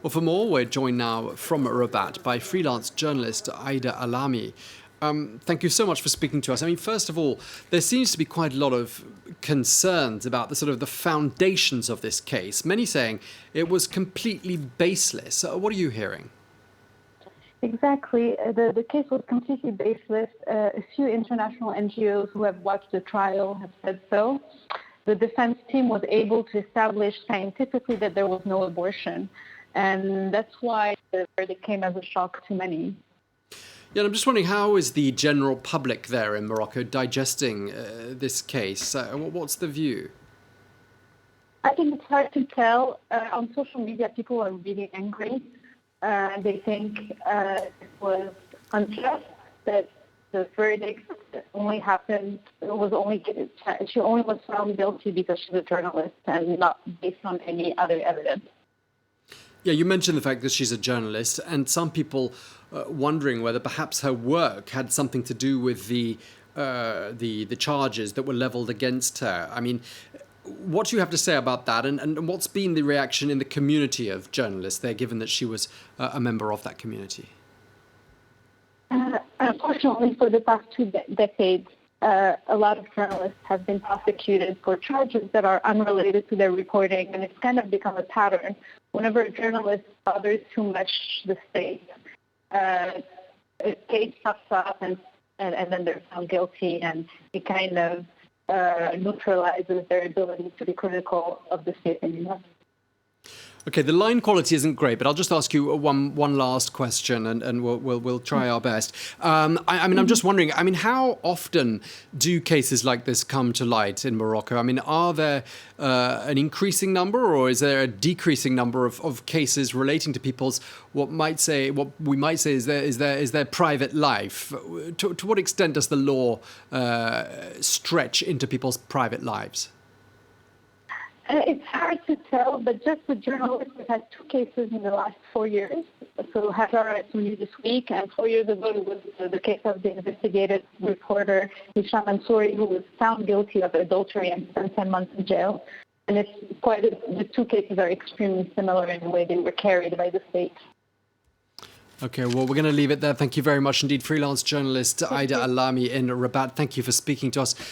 Well, for more, we're joined now from Rabat by freelance journalist Aida Alami. Thank you so much for speaking to us. I mean, first of all, there seems to be quite a lot of concerns about the sort of the foundations of this case. Many saying it was completely baseless. What are you hearing? Exactly. The case was completely baseless. A few international NGOs who have watched the trial have said so. The defense team was able to establish scientifically that there was no abortion. And that's why the verdict came as a shock to many. Yeah, I'm just wondering, how is the general public there in Morocco digesting this case? What's the view? I think it's hard to tell. On social media, people are really angry. They think it was unjust, that the verdict only happened, she only was found guilty because she's a journalist and not based on any other evidence. Yeah, you mentioned the fact that she's a journalist, and some people wondering whether perhaps her work had something to do with the charges that were levelled against her. I mean, what do you have to say about that, and what's been the reaction in the community of journalists there, given that she was a member of that community? Unfortunately, for the past two decades, a lot of journalists have been prosecuted for charges that are unrelated to their reporting, and it's kind of become a pattern. Whenever a journalist bothers too much the state, a case pops up and then they're found guilty, and it kind of neutralizes their ability to be critical of the state anymore. Okay, the line quality isn't great, but I'll just ask you one last question, and we'll try our best. I'm just wondering, how often do cases like this come to light in Morocco? I mean, are there an increasing number, or is there a decreasing number of cases relating to people's what we might say is their private life? To what extent does the law stretch into people's private lives? It's hard to tell, but just the journalists, we've had two cases in the last 4 years. So Hajar Raissouni this week, and 4 years ago it was the case of the investigative reporter Hajar Raissouni, who was found guilty of adultery and spent 10 months in jail. And the two cases are extremely similar in the way they were carried by the state. Okay, well, we're going to leave it there. Thank you very much indeed, freelance journalist Aida Alami in Rabat. Thank you for speaking to us.